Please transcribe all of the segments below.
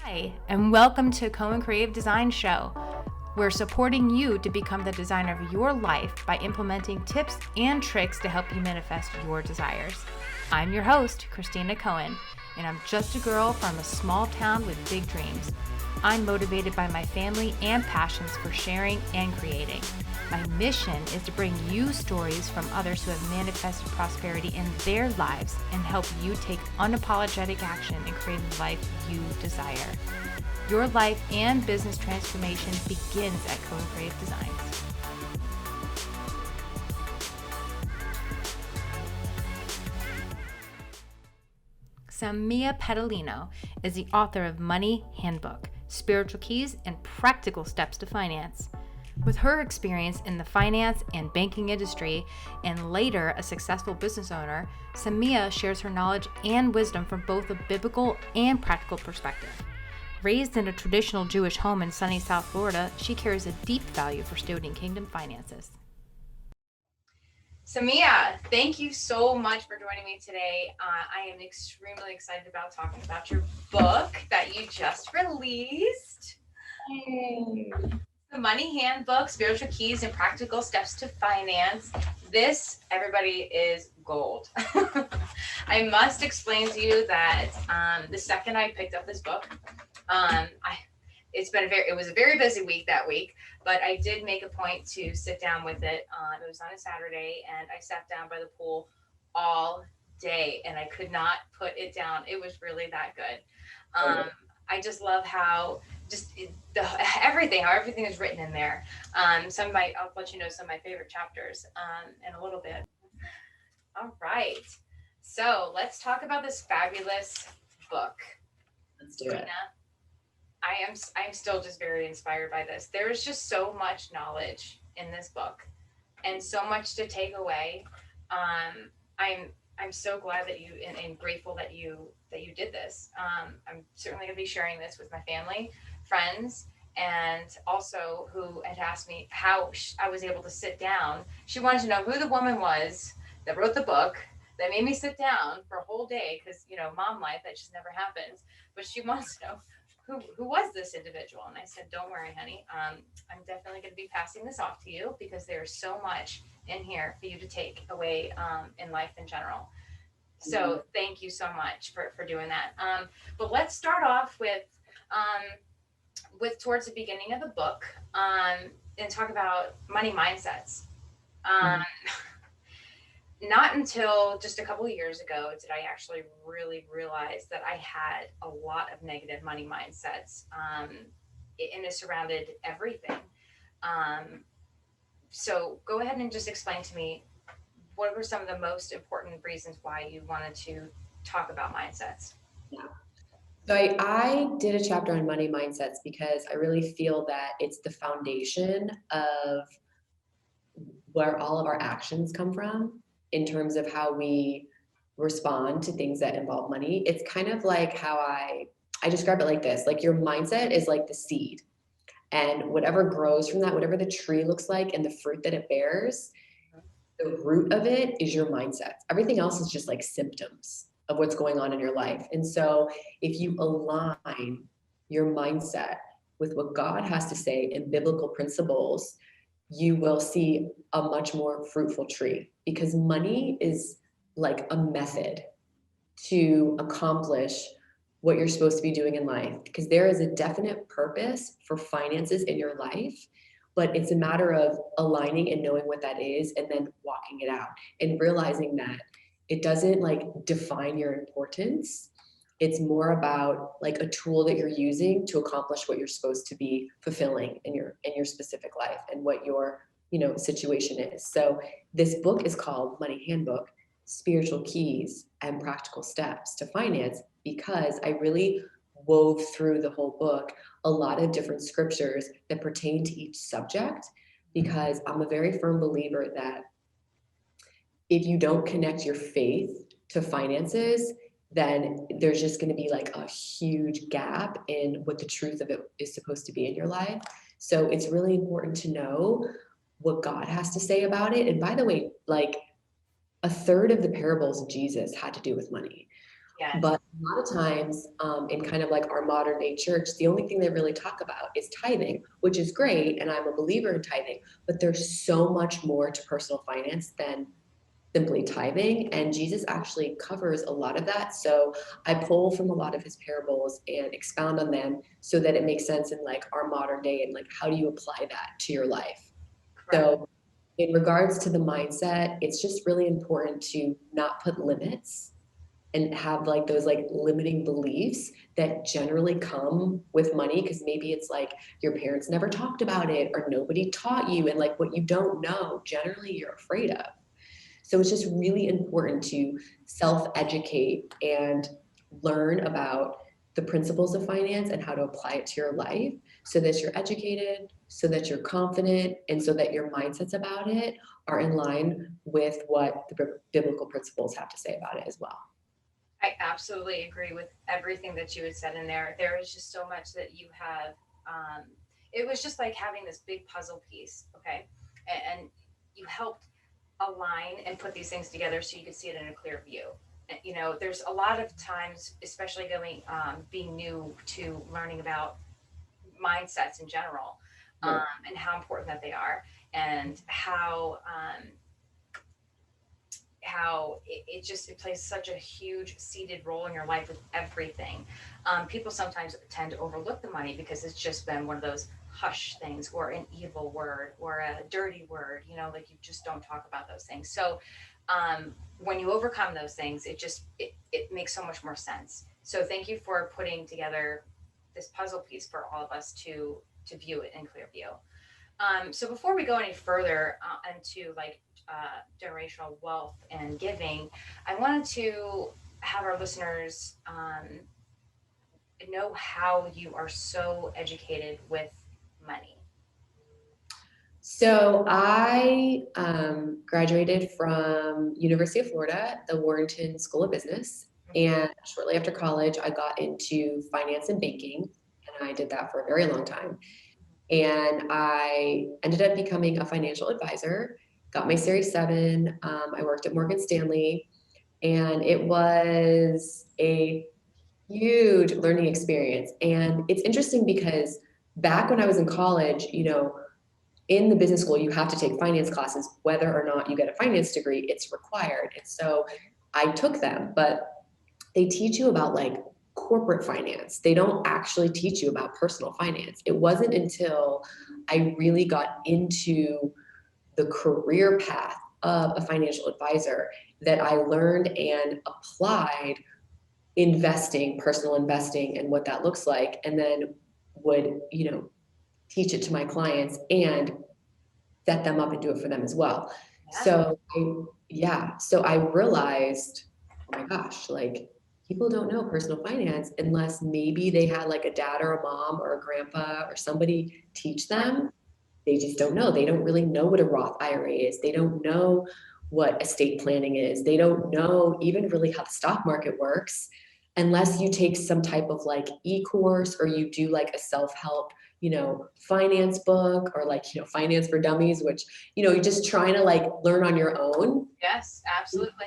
Hi, and welcome to Cohen Creative Design Show. We're supporting you to become the designer of your life by implementing tips and tricks to help you manifest your desires. I'm your host, Christina Cohen, and I'm just a girl from a small town with big dreams. I'm motivated by my family and passions for sharing and creating. My mission is to bring you stories from others who have manifested prosperity in their lives and help you take unapologetic action in creating the life you desire. Your life and business transformation begins at Cohen Creative Designs. Samia Pedalino is the author of Money Handbook, Spiritual Keys and Practical Steps to Finance. With her experience in the finance and banking industry and later a successful business owner, Samia shares her knowledge and wisdom from both a biblical and practical perspective. Raised in a traditional Jewish home in sunny South Florida, she carries a deep value for stewarding kingdom finances. Samia, thank you so much for joining me today. I am extremely excited about talking about your book that you just released. Yay. The Money Handbook, Spiritual Keys and Practical Steps to Finance. This, everybody, is gold. I must explain to you that the second I picked up this book, it was a very busy week that week, but I did make a point to sit down with it. It was on a Saturday, and I sat down by the pool all day, and I could not put it down. It was really that good. I just love how everything is written in there. I'll let you know some of my favorite chapters in a little bit. All right, so let's talk about this fabulous book. Let's do it. I'm still just very inspired by this. There is just so much knowledge in this book, and so much to take away. I'm so glad that you and grateful that you did this. I'm certainly going to be sharing this with my family, friends, and also who had asked me how I was able to sit down. She wanted to know who the woman was that wrote the book that made me sit down for a whole day because, mom life, that just never happens. But she wants to know who was this individual. And I said, don't worry, honey. I'm definitely going to be passing this off to you because there's so much in here for you to take away in life in general. So thank you so much for doing that. But let's start off with towards the beginning of the book and talk about money mindsets. Not until just a couple of years ago did I actually really realize that I had a lot of negative money mindsets, and it surrounded everything. So go ahead and just explain to me what were some of the most important reasons why you wanted to talk about mindsets? Yeah. So I did a chapter on money mindsets because I really feel that it's the foundation of where all of our actions come from in terms of how we respond to things that involve money. It's kind of like how I describe it like this, like your mindset is like the seed, and whatever grows from that, whatever the tree looks like and the fruit that it bears, the root of it is your mindset. Everything else is just like symptoms of what's going on in your life. And so if you align your mindset with what God has to say in biblical principles, you will see a much more fruitful tree, because money is like a method to accomplish what you're supposed to be doing in life, because there is a definite purpose for finances in your life, but it's a matter of aligning and knowing what that is and then walking it out and realizing that it doesn't like define your importance. It's more about like a tool that you're using to accomplish what you're supposed to be fulfilling in your specific life and what your situation is. So this book is called Money Handbook, Spiritual Keys and Practical Steps to Finance, because I really wove through the whole book a lot of different scriptures that pertain to each subject, because I'm a very firm believer that if you don't connect your faith to finances, then there's just going to be like a huge gap in what the truth of it is supposed to be in your life. So it's really important to know what God has to say about it. And by the way, like a third of the parables of Jesus had to do with money. Yes. But a lot of times, in kind of like our modern day church, the only thing they really talk about is tithing, which is great. And I'm a believer in tithing, but there's so much more to personal finance than simply tithing. And Jesus actually covers a lot of that. So I pull from a lot of his parables and expound on them so that it makes sense in like our modern day and like how do you apply that to your life. Correct. So in regards to the mindset, it's just really important to not put limits and have like those like limiting beliefs that generally come with money, because maybe it's like your parents never talked about it or nobody taught you, and like what you don't know generally you're afraid of. So it's just really important to self-educate and learn about the principles of finance and how to apply it to your life so that you're educated, so that you're confident, and so that your mindsets about it are in line with what the biblical principles have to say about it as well. I absolutely agree with everything that you had said in there. There is just so much that you have. Um, it was just like having this big puzzle piece, okay? And you helped align and put these things together so you could see it in a clear view. And, you know, there's a lot of times, especially being new to learning about mindsets in general, Right. and how important that they are, and how it plays such a huge seated role in your life with everything. People sometimes tend to overlook the money because it's just been one of those hush things, or an evil word, or a dirty word, you know, like you just don't talk about those things. So when you overcome those things, it makes so much more sense. So thank you for putting together this puzzle piece for all of us to view it in clear view. So before we go any further into like generational wealth and giving, I wanted to have our listeners know how you are so educated with money. So I graduated from University of Florida, the Warrington School of Business, and shortly after college, I got into finance and banking, and I did that for a very long time. And I ended up becoming a financial advisor, got my Series 7. I worked at Morgan Stanley, and it was a huge learning experience. And it's interesting because back when I was in college, you know, in the business school, you have to take finance classes, whether or not you get a finance degree, it's required. And so I took them, but they teach you about like corporate finance. They don't actually teach you about personal finance. It wasn't until I really got into the career path of a financial advisor that I learned and applied investing, personal investing, and what that looks like, and then would, you know, teach it to my clients and set them up and do it for them as well. Yeah. So I realized, oh my gosh, like people don't know personal finance unless maybe they had like a dad or a mom or a grandpa or somebody teach them. They just don't know. They don't really know what a Roth IRA is. They don't know what estate planning is. They don't know even really how the stock market works unless you take some type of like e-course or you do like a self-help, you know, finance book, or like, you know, finance for dummies, which, you know, you're just trying to like learn on your own. Yes, absolutely.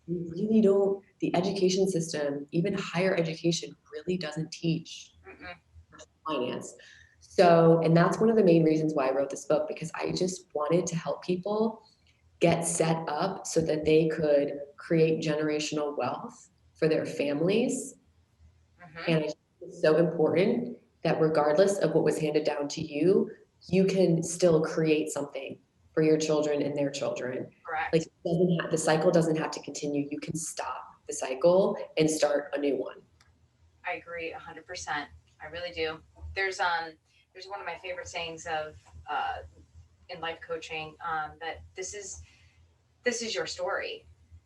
You really don't, the education system, even higher education, really doesn't teach Mm-mm. finance. So, and that's one of the main reasons why I wrote this book, because I just wanted to help people get set up so that they could create generational wealth for their families. Mm-hmm. And it's so important that regardless of what was handed down to you, you can still create something for your children and their children. Like Correct. the cycle doesn't have to continue. You can stop the cycle and start a new one. I agree 100%. I really do. There's one of my favorite sayings of uh, in life coaching, that this is your story.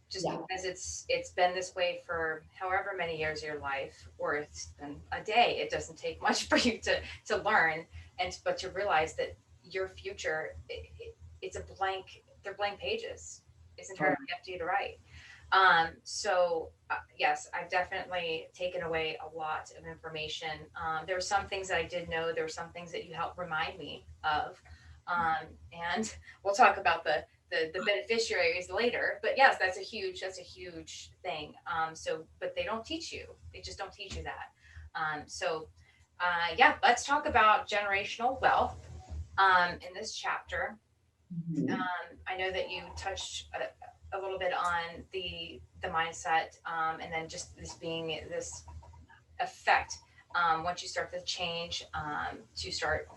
Just Yeah. because it's been this way for however many years of your life, or it's been a day, it doesn't take much for you to learn, and but to realize that your future, it's a blank. They're blank pages. It's entirely up to you to write. So yes, I've definitely taken away a lot of information. There were some things that I did know. There were some things that you helped remind me of, and we'll talk about the the beneficiaries later. But yes, that's a huge thing. But they don't teach you. They just don't teach you that. Yeah, let's talk about generational wealth in this chapter. Mhm. I know that you touched a little bit on the mindset, and then just this being this effect once you start to change, to start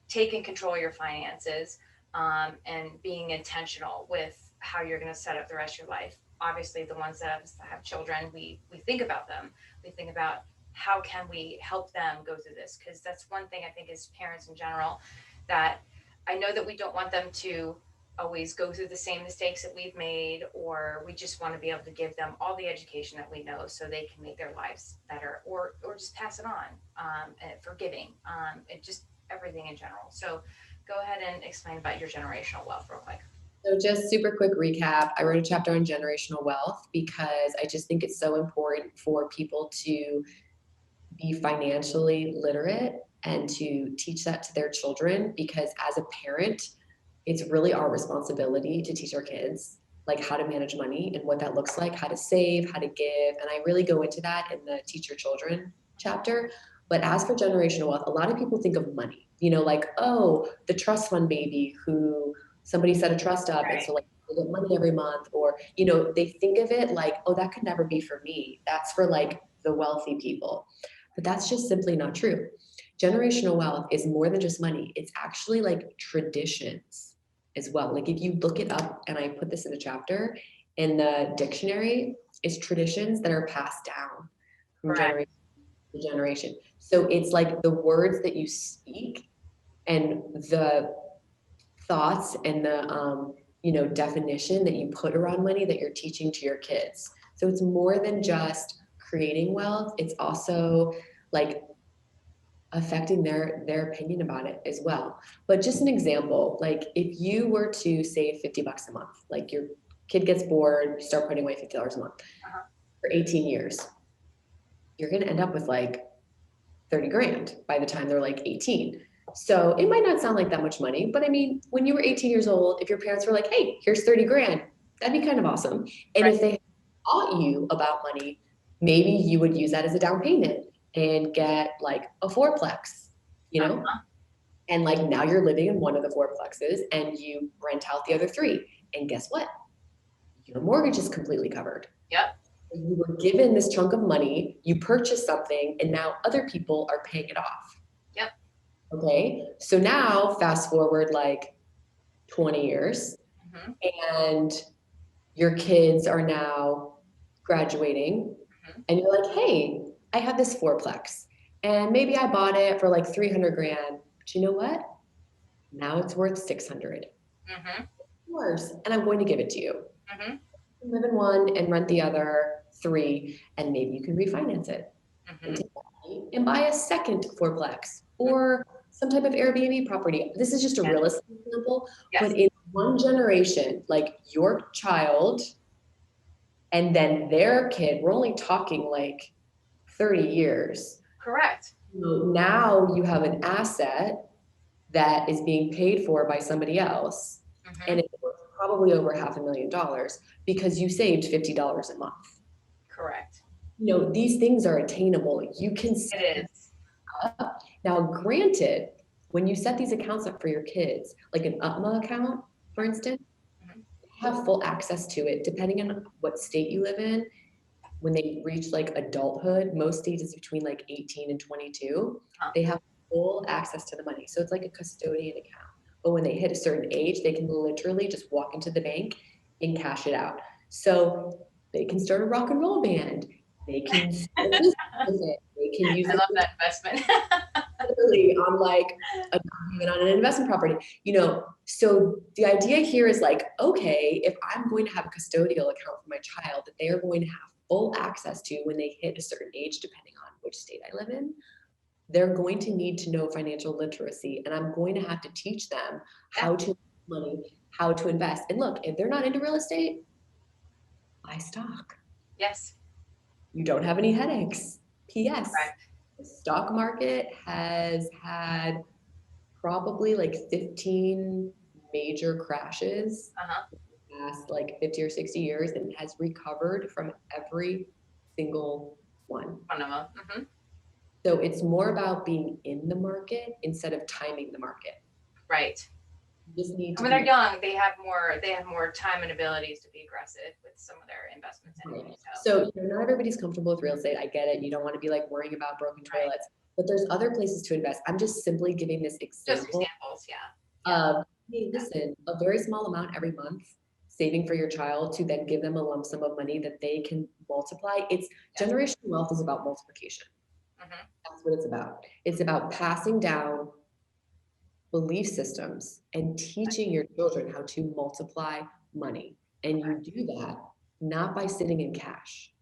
taking control of your finances, and being intentional with how you're going to set up the rest of your life. Obviously, the ones that have children, we think about them. We think about how can we help them go through this, because that's one thing I think as parents in general, that I know that we don't want them to always go through the same mistakes that we've made, or we just want to be able to give them all the education that we know so they can make their lives better, or just pass it on, and forgiving, and just everything in general. So go ahead and explain about your generational wealth real quick. So just super quick recap. I wrote a chapter on generational wealth because I just think it's so important for people to be financially literate and to teach that to their children, because as a parent, it's really our responsibility to teach our kids like how to manage money and what that looks like, how to save, how to give. And I really go into that in the Teach Your Children chapter. But as for generational wealth, a lot of people think of money, like, oh, the trust fund baby who somebody set a trust up. Right. And so like they get money every month, or, they think of it like, oh, that could never be for me. That's for like the wealthy people. But that's just simply not true. Generational wealth is more than just money. It's actually like traditions as well. Like if you look it up, and I put this in a chapter in the dictionary, it's traditions that are passed down from generation to generation. So it's like the words that you speak and the thoughts and the definition that you put around money that you're teaching to your kids. So it's more than just creating wealth. It's also like affecting their opinion about it as well. But just an example, like if you were to save $50 a month, like your kid gets bored, you start putting away $50 a month for 18 years, you're going to end up with like 30 grand by the time they're like 18. So it might not sound like that much money, but I mean, when you were 18 years old, if your parents were like, hey, here's 30 grand, that'd be kind of awesome. And if they taught you about money, maybe you would use that as a down payment and get like a fourplex, and like now you're living in one of the fourplexes and you rent out the other three. And guess what? Your mortgage is completely covered. Yep. You were given this chunk of money, you purchased something, and now other people are paying it off. Yep. Okay. So now fast forward like 20 years, and your kids are now graduating, and you're like, hey, I have this fourplex, and maybe I bought it for like 300 grand. But you know what? Now it's worth 600. Yours, and I'm going to give it to you. Live in one and rent the other 3, and maybe you can refinance it and buy a second fourplex or some type of Airbnb property. This is just a real estate example, but in one generation, like your child and then their kid, we're only talking like 30 years. Correct. Now you have an asset that is being paid for by somebody else, and it's probably over $500,000 because you saved $50 a month. Correct. These things are attainable. You can set it up. Now, granted, when you set these accounts up for your kids, like an UTMA account, for instance, you have full access to it depending on what state you live in. When they reach like adulthood, most states is between like 18 and 22, they have full access to the money. So it's like a custodian account. But when they hit a certain age, they can literally just walk into the bank and cash it out. So they can start a rock and roll band. They can use it. They can use I love that investment. literally on like on an investment property. So the idea here is like, okay, if I'm going to have a custodial account for my child that they are going to have full access to when they hit a certain age, depending on which state I live in, they're going to need to know financial literacy, and I'm going to have to teach them how to make money, how to invest. And look, if they're not into real estate, buy stock. Yes. You don't have any headaches. P.S. Correct. The stock market has had probably like 15, major crashes last like 50 or 60 years and has recovered from every single one. One of them. Mm-hmm. So it's more about being in the market instead of timing the market. Right. You just need to when they're young, they have more time and abilities to be aggressive with some of their investments anyway. So not everybody's comfortable with real estate. I get it. You don't want to be like worrying about broken toilets, but there's other places to invest. I'm just simply giving this example. Just examples, of, hey, listen, a very small amount every month, saving for your child to then give them a lump sum of money that they can multiply. It's generational wealth is about multiplication. That's what it's about. It's about passing down belief systems and teaching your children how to multiply money. And you do that not by sitting in cash.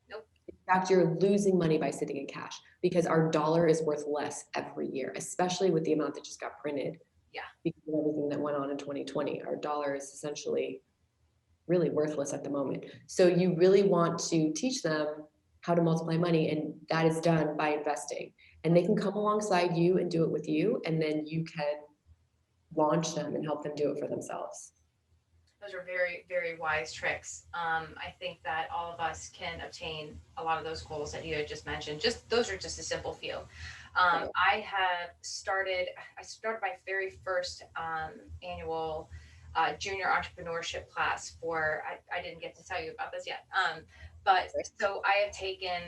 Nope. In fact, you're losing money by sitting in cash because our dollar is worth less every year, especially with the amount that just got printed. Yeah. Because of everything that went on in 2020, our dollar is essentially really worthless at the moment. So you really want to teach them how to multiply money, and that is done by investing. And they can come alongside you and do it with you, and then you can launch them and help them do it for themselves. Those are very, very wise tricks. I think that all of us can obtain a lot of those goals that you had just mentioned. Those are just a simple few. I started my very first annual junior entrepreneurship class I didn't get to tell you about this yet. But so I have taken,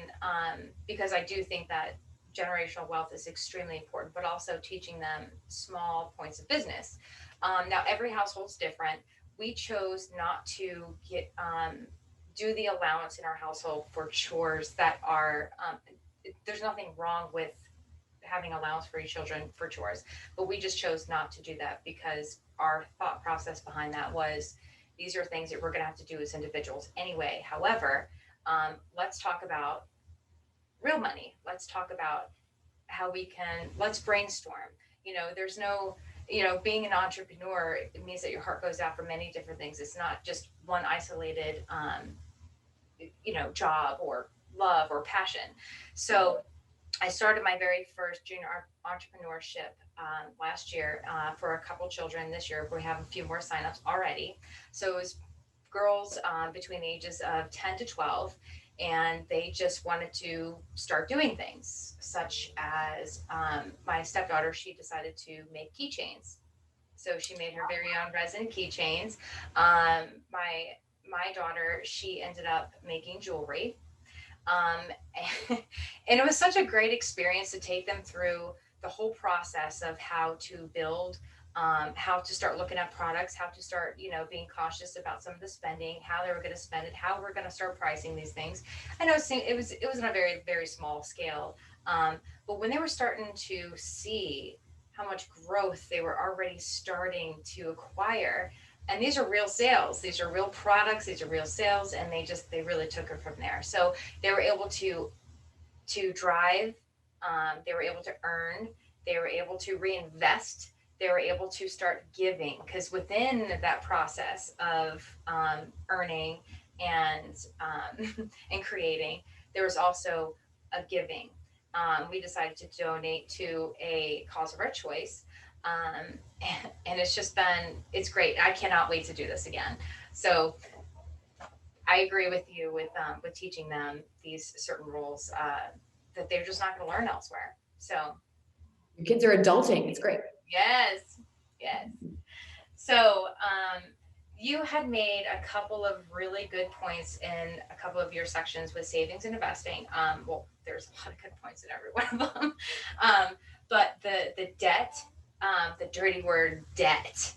because I do think that generational wealth is extremely important, but also teaching them small points of business. Now every household's different. We chose not to do the allowance in our household for chores that are, there's nothing wrong with having allowance for your children for chores, but we just chose not to do that because our thought process behind that was these are things that we're going to have to do as individuals anyway. However, let's talk about real money. Let's talk about how let's brainstorm. There's no, being an entrepreneur, it means that your heart goes out for many different things. It's not just one isolated, job or love or passion. So I started my very first junior entrepreneurship last year for a couple children. This year we have a few more signups already. So it was girls between the ages of 10 to 12, and they just wanted to start doing things, such as my stepdaughter, she decided to make keychains. So she made her very own resin keychains. My daughter, she ended up making jewelry. And it was such a great experience to take them through the whole process of how to build, how to start looking at products, how to start, being cautious about some of the spending, how they were going to spend it, how we're going to start pricing these things. I know it was on a very, very small scale. But when they were starting to see how much growth they were already starting to acquire, and these are real sales, these are real products, these are real sales, and they really took it from there. So they were able to drive, they were able to earn, they were able to reinvest, they were able to start giving, because within that process of earning and and creating, there was also a giving. We decided to donate to a cause of our choice. And it's great. I cannot wait to do this again. So I agree with you with teaching them these certain rules that they're just not going to learn elsewhere. So your kids are adulting. It's great. Yes. So you had made a couple of really good points in a couple of your sections with savings and investing. Well, there's a lot of good points in every one of them. But the debt, the dirty word debt.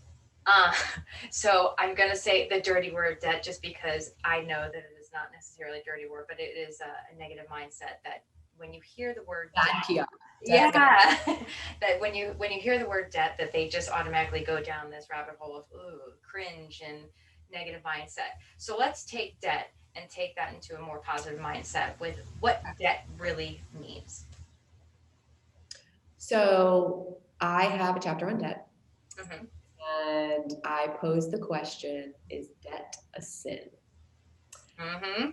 So I'm going to say the dirty word debt just because I know that it is not necessarily a dirty word, but it is a negative mindset that when you hear the word debt, that when you hear the word debt, that they just automatically go down this rabbit hole of cringe and negative mindset. So let's take debt and take that into a more positive mindset with what debt really means. So I have a chapter on debt. Mm-hmm. And I pose the question, is debt a sin? Mm-hmm.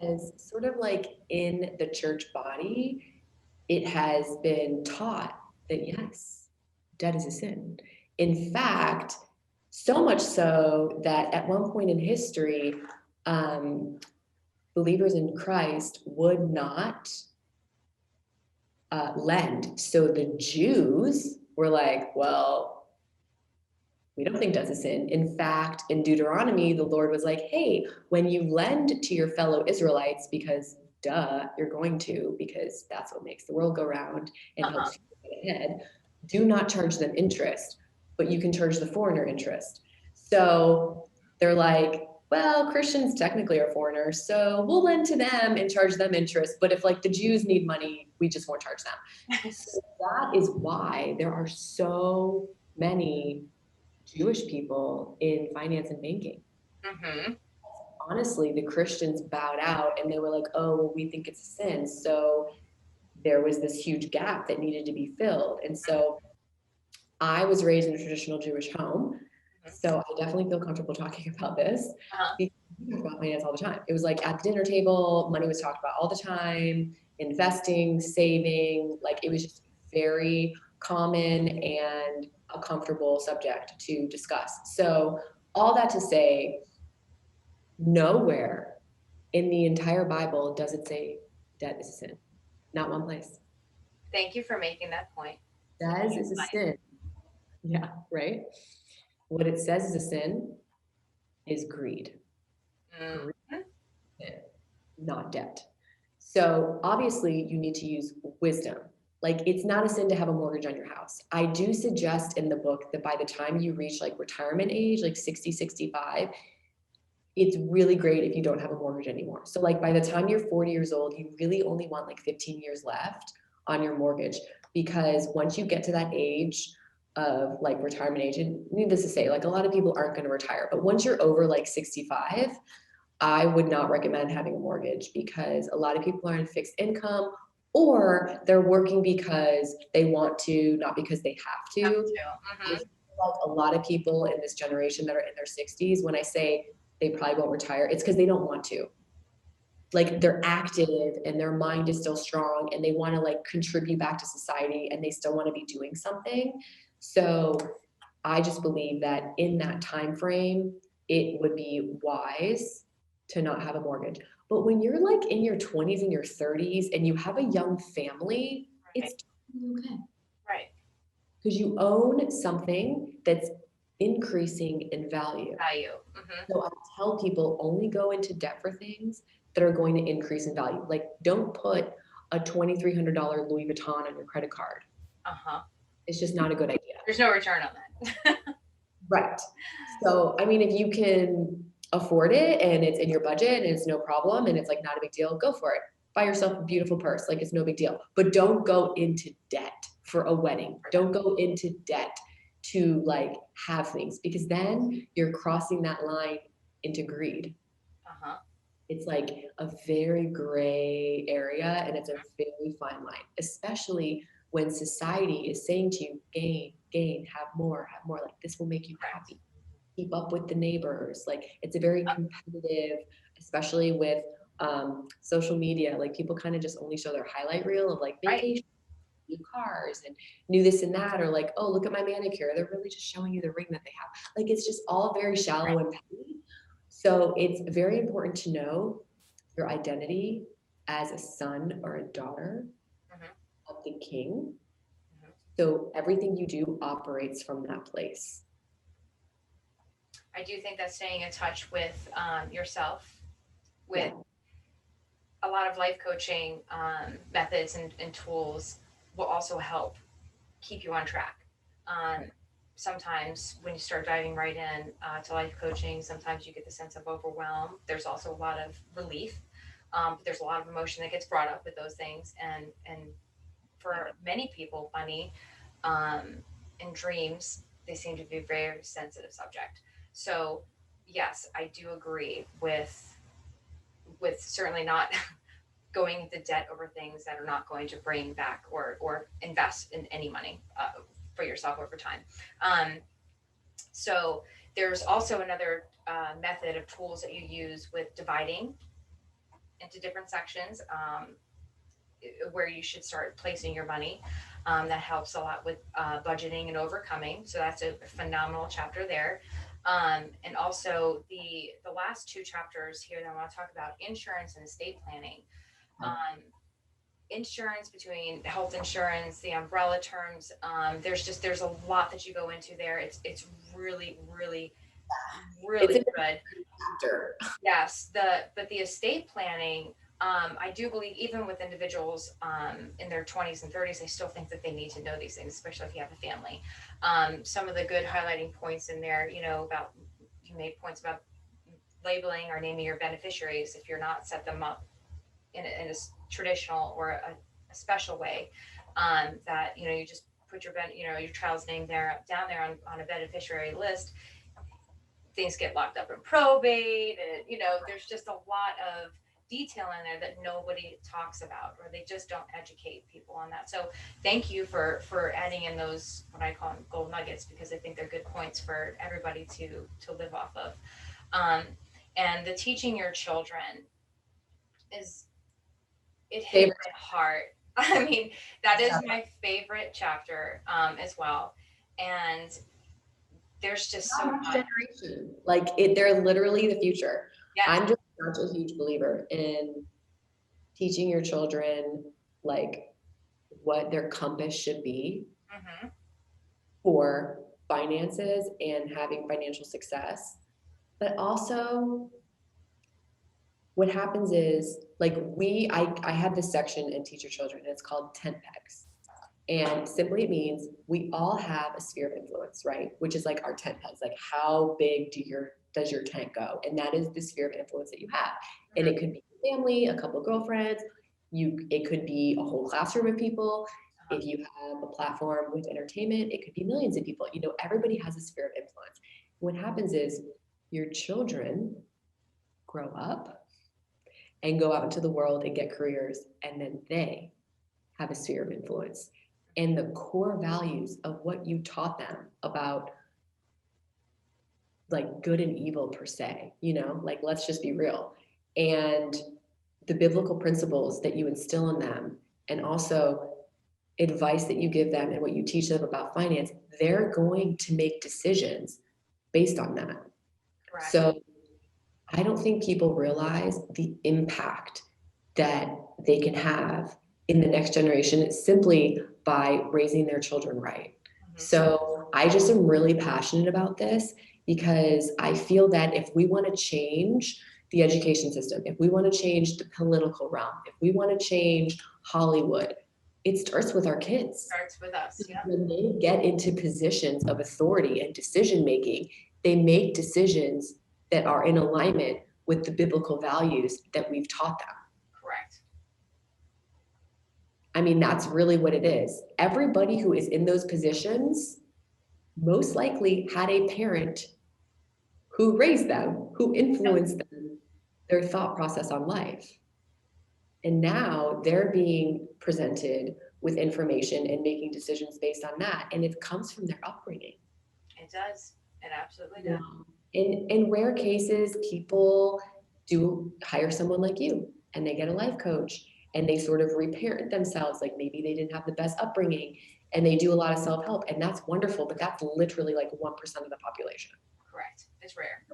Because sort of like in the church body, it has been taught that yes, debt is a sin. In fact, So much so that at one point in history, believers in Christ would not lend. So the Jews were like, well, we don't think that's a sin. In fact, in Deuteronomy, the Lord was like, hey, when you lend to your fellow Israelites, because duh, you're going to, because that's what makes the world go round and helps you get ahead, do not charge them interest, but you can charge the foreigner interest. So they're like, well, Christians technically are foreigners, so we'll lend to them and charge them interest. But if like the Jews need money, we just won't charge them. So that is why there are so many Jewish people in finance and banking. Mm-hmm. Honestly, the Christians bowed out and they were like, oh, well, we think it's a sin. So there was this huge gap that needed to be filled. And so I was raised in a traditional Jewish home. So I definitely feel comfortable talking about this because we talk about finance all the time. It was like at the dinner table, money was talked about all the time, investing, saving, like it was just very common and a comfortable subject to discuss. So all that to say, nowhere in the entire Bible does it say debt is a sin. Not one place. Thank you for making that point. Says is a sin. Yeah, right? What it says is a sin is greed. Mm-hmm. Greed, not debt. So obviously you need to use wisdom. Like it's not a sin to have a mortgage on your house. I do suggest in the book that by the time you reach like retirement age, like 60, 65, it's really great if you don't have a mortgage anymore. So like by the time you're 40 years old, you really only want like 15 years left on your mortgage, because once you get to that age of like retirement age, and needless to say, like a lot of people aren't going to retire, but once you're over like 65, I would not recommend having a mortgage because a lot of people are in fixed income or they're working because they want to, not because they have to. Mm-hmm. Like a lot of people in this generation that are in their 60s, when I say they probably won't retire, it's because they don't want to. Like they're active and their mind is still strong and they want to like contribute back to society and they still want to be doing something. So I just believe that in that time frame, it would be wise to not have a mortgage. But when you're like in your 20s and your 30s and you have a young family, Right. it's totally okay. Right. Because you own something that's increasing in value. Mm-hmm. So I tell people only go into debt for things that are going to increase in value. Like don't put a $2,300 Louis Vuitton on your credit card. It's just not a good idea. There's no return on that. Right. So, I mean, if you can afford it and it's in your budget and it's no problem and it's like not a big deal, go for it. Buy yourself a beautiful purse. Like it's no big deal. But don't go into debt for a wedding. Don't go into debt to like have things, because then you're crossing that line into greed. It's like a very gray area and it's a very fine line, especially when society is saying to you, gain, have more, like this will make you happy. Keep up with the neighbors. Like it's a very competitive, especially with social media. Like people kind of just only show their highlight reel of like vacation, new cars and new this and that, or like, oh, look at my manicure. They're really just showing you the ring that they have. Like it's just all very shallow and petty. So it's very important to know your identity as a son or a daughter of the king. So everything you do operates from that place. I do think that staying in touch with yourself, with a lot of life coaching methods and tools will also help keep you on track. Sometimes when you start diving right in to life coaching, sometimes you get the sense of overwhelm. There's also a lot of relief. But there's a lot of emotion that gets brought up with those things. And for many people, money and dreams, they seem to be a very sensitive subject. So yes, I do agree with certainly not going into debt over things that are not going to bring back or invest in any money for yourself over time. So there's also another method of tools that you use with dividing into different sections where you should start placing your money. That helps a lot with budgeting and overcoming. So that's a phenomenal chapter there. And also the last two chapters here that I want to talk about, insurance and estate planning. Insurance, between health insurance, the umbrella terms, there's a lot that you go into there. It's really, really, really It's good. chapter. Yes, but the estate planning, I do believe even with individuals in their 20s and 30s, I still think that they need to know these things, especially if you have a family. Some of the good highlighting points in there, about, you made points about labeling or naming your beneficiaries if you're not set them up in a traditional or a special way, that, you just put your child's name down there on a beneficiary list. Things get locked up in probate, and there's just a lot of detail in there that nobody talks about, or they just don't educate people on that. So thank you for adding in those, what I call them, gold nuggets, because I think they're good points for everybody to live off of. And the teaching your children it hit my heart. I mean, that is my favorite chapter as well. And there's just so much generation. Like they're literally the future. Yes. I'm just such a huge believer in teaching your children like what their compass should be for finances and having financial success. But also what happens is like I have this section in Teach Your Children, and it's called tent pegs. And simply it means we all have a sphere of influence, right? Which is like our tent pegs, like how big does your tent go? And that is the sphere of influence that you have. And it could be family, a couple of girlfriends, it could be a whole classroom of people. If you have a platform with entertainment, it could be millions of people. Everybody has a sphere of influence. What happens is your children grow up and go out into the world and get careers, and then they have a sphere of influence. And the core values of what you taught them about like good and evil per se, like let's just be real. And the biblical principles that you instill in them, and also advice that you give them and what you teach them about finance, they're going to make decisions based on that. Correct. So I don't think people realize the impact that they can have in the next generation simply by raising their children right. So I just am really passionate about this because I feel that if we want to change the education system, if we want to change the political realm, if we want to change Hollywood, it starts with our kids. It starts with us. Yeah. When they get into positions of authority and decision making, they make decisions that are in alignment with the biblical values that we've taught them. Correct. I mean, that's really what it is. Everybody who is in those positions most likely had a parent who raised them, who influenced them, their thought process on life. And now they're being presented with information and making decisions based on that. And it comes from their upbringing. It does. It absolutely does. In rare cases, people do hire someone like you and they get a life coach and they sort of reparent themselves. Like maybe they didn't have the best upbringing and they do a lot of self-help, and that's wonderful, but that's literally like 1% of the population. Correct. It's rare.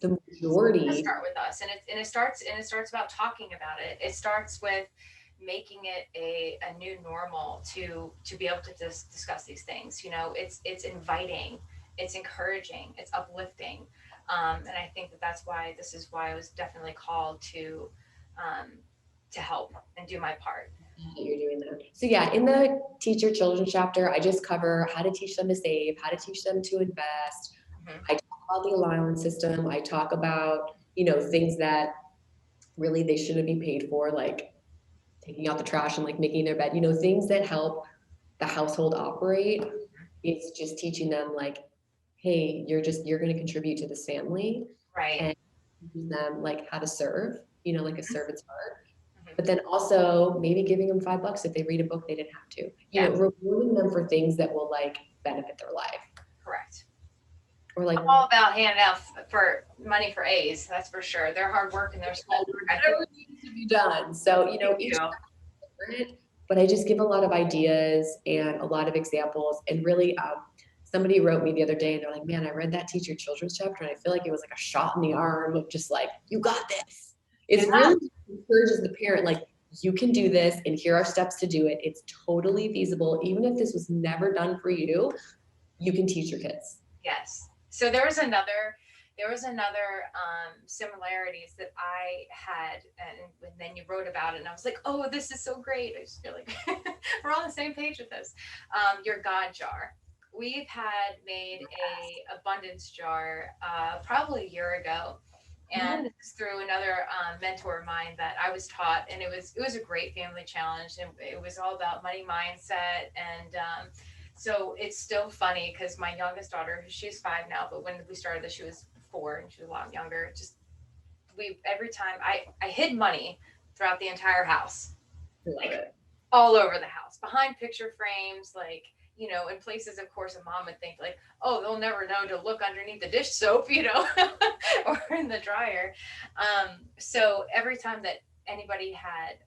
The majority start with us, and it starts about talking about it. It starts with making it a new normal to be able to discuss these things. It's inviting, it's encouraging, it's uplifting, and I think that's why I was definitely called to help and do my part. You're doing that. So yeah, in the Teach Your Children chapter, I just cover how to teach them to save, how to teach them to invest. I talk about the allowance system. I talk about, things that really they shouldn't be paid for, like taking out the trash and like making their bed, things that help the household operate. It's just teaching them like, hey, you're going to contribute to this family. Right. And teaching them like how to serve, like a servant's heart. But then also maybe giving them $5 if they read a book they didn't have to. Rewarding them for things that will like benefit their life. Correct. Or like I'm all about handing out for money for A's. That's for sure. Their hard work and their school work. Whatever needs to be done. So each is different, but I just give a lot of ideas and a lot of examples, and really somebody wrote me the other day and they're like, man, I read that Teach Your Children's chapter and I feel like it was like a shot in the arm of just like, you got this. It's really encourages the parent, like, you can do this and here are steps to do it. It's totally feasible. Even if this was never done for you, you can teach your kids. Yes. So there was another similarities that I had, and then you wrote about it and I was like, oh, this is so great. I just feel like we're on the same page with this. Your God jar. We've had made a abundance jar probably a year ago, and it's through another mentor of mine that I was taught, and it was a great family challenge, and it was all about money mindset. And so it's still funny because my youngest daughter, she's 5 now, but when we started this, she was 4 and she was a lot younger. Every time I hid money throughout the entire house, like all over the house, behind picture frames, like, you know, in places, of course, a mom would think like, oh, they'll never know to look underneath the dish soap, you know, or in the dryer. So every time that anybody had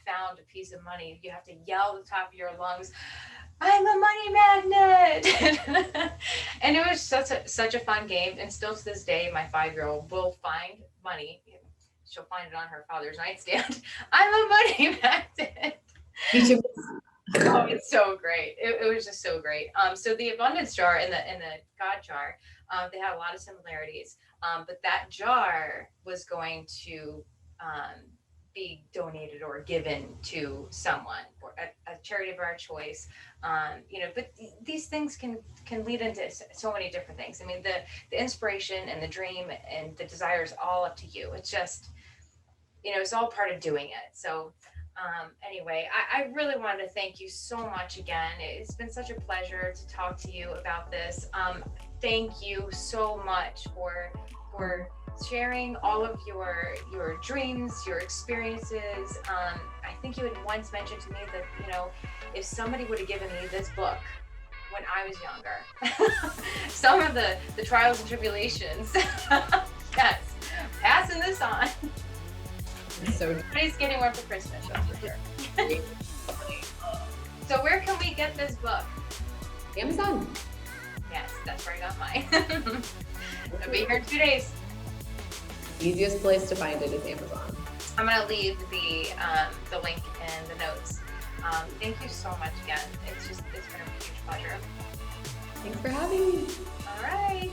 found a piece of money, you have to yell at the top of your lungs, I'm a money magnet. And it was such a fun game. And still to this day, my 5-year-old will find money. She'll find it on her father's nightstand. I'm a money magnet. Oh, it's so great. It was just so great. So the abundance jar and the God jar, they had a lot of similarities. But that jar was going to be donated or given to someone, or a charity of our choice. You know, but these things can lead into so many different things. I mean, the inspiration and the dream and the desire is all up to you. It's just, you know, it's all part of doing it. So anyway, I really wanted to thank you so much again. It's been such a pleasure to talk to you about this. Thank you so much for sharing all of your dreams, your experiences. I think you had once mentioned to me that, you know, if somebody would have given me this book when I was younger, some of the trials and tribulations, yes, passing this on. So everybody's getting one for Christmas, that's for sure. So where can we get this book? Amazon. Yes, that's where I got mine. It'll be here in 2 days. Easiest place to find it is Amazon. I'm gonna leave the link in the notes. Thank you so much again. It's been a huge pleasure. Thanks for having me. All right.